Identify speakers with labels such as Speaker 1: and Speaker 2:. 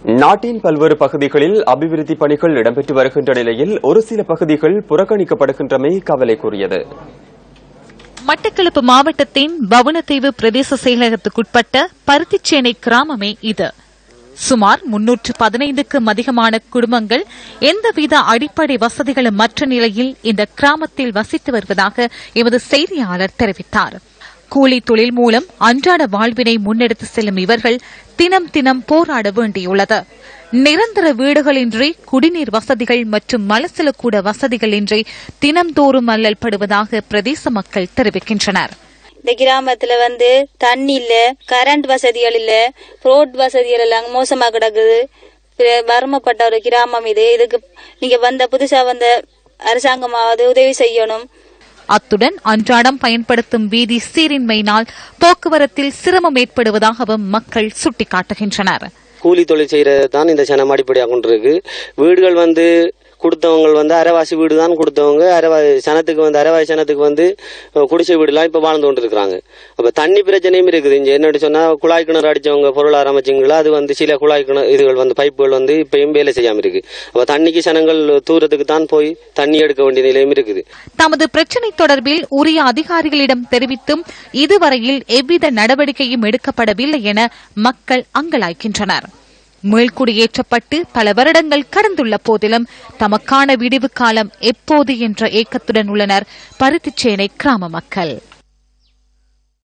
Speaker 1: நாட்டின் பல்வேறு பகுதிகளில் அபிவிருத்தி பணிகள் இடம்பெற்று வருகின்ற நிலையில் ஒரு சில பகுதிகள் புறக்கணிக்கப்படுகின்றமை கவலைக்குரியது.
Speaker 2: மட்டக்களப்பு மாவட்டத்தின் வவுணதீவு பிரதேச செயலகத்துக்குட்பட்ட பருத்திச்சேனை கிராமமே இது. சுமார் 315க்கும் அதிகமான குடும்பங்கள் எந்தவித அடிப்படை வசதிகளும் மற்ற நிலையில் இந்த கிராமத்தில் வசித்து வருவதாக எமது செய்தியாளர் தெரிவித்தார். கூலி தொழில் மூலம் அன்றாட வாழ்வினை முன்னெடுத்து செல்லும் இவர்கள் தினம் தினம் போராட வேண்டியுள்ளது. நிரந்தர வீடுகளின்றி குடிநீர் வசதிகள் மற்றும் மலசலக்கூட வசதிகள் இன்றி தினம்தோறும் அல்லல் படுவதாக பிரதேச மக்கள் தெரிவிக்கின்றனர்.
Speaker 3: இந்த கிராமத்துல தண்ணி இல்ல, கரண்ட் வசதிகள் இல்ல, ரோட் வசதிகள் எல்லாம் மோசமா கிடக்குது. வறுமைப்பட்ட ஒரு கிராமம் இது. இதுக்கு நீங்க புதுசா அரசாங்கமாவது உதவி செய்யணும்.
Speaker 2: அத்துடன் அன்றாடம் பயன்படுத்தும் வீதி சீரின்மையினால் போக்குவரத்தில் சிரமம் ஏற்படுவதாகவும் மக்கள் சுட்டிக்காட்டுகின்றனர்.
Speaker 4: கூலி தொழில் செய்யறதுதான் இந்த சனம் அடிப்படையாக கொண்டிருக்கு. வீடுகள் கொடுத்தவங்க அரைவாசி வீடு தான் கொடுத்தவங்க, அரைவாசி சனத்துக்கு குடிசை வீடுலாம் இப்ப வாழ்ந்து கொண்டு இருக்காங்க. அப்ப தண்ணி பிரச்சனையும் இருக்குது. இங்க என்ன சொன்னா குழாய் கிணறு அடிச்சவங்க பொருளாதார அமைச்சுங்களா, அது சில குழாய் கிணறு இதுகள் பைப்புகள் இப்பயும் வேலை செய்யாம இருக்கு. அப்ப தண்ணிக்கு சனங்கள் தூரத்துக்கு தான் போய் தண்ணி எடுக்க வேண்டிய நிலையும் இருக்குது.
Speaker 2: தமது பிரச்சினை தொடர்பில் உரிய அதிகாரிகளிடம் தெரிவித்தும் இதுவரையில் எவ்வித நடவடிக்கையும் எடுக்கப்படவில்லை என மக்கள் அங்கலாய்க்கின்றனர். மீள்குடியேற்றப்பட்டு பல வருடங்கள் கடந்துள்ள போதிலும் தமக்கான விடிவு காலம் எப்போது என்ற ஏக்கத்துடன் உள்ளனர் பருத்திச்சேனை கிராம மக்கள்.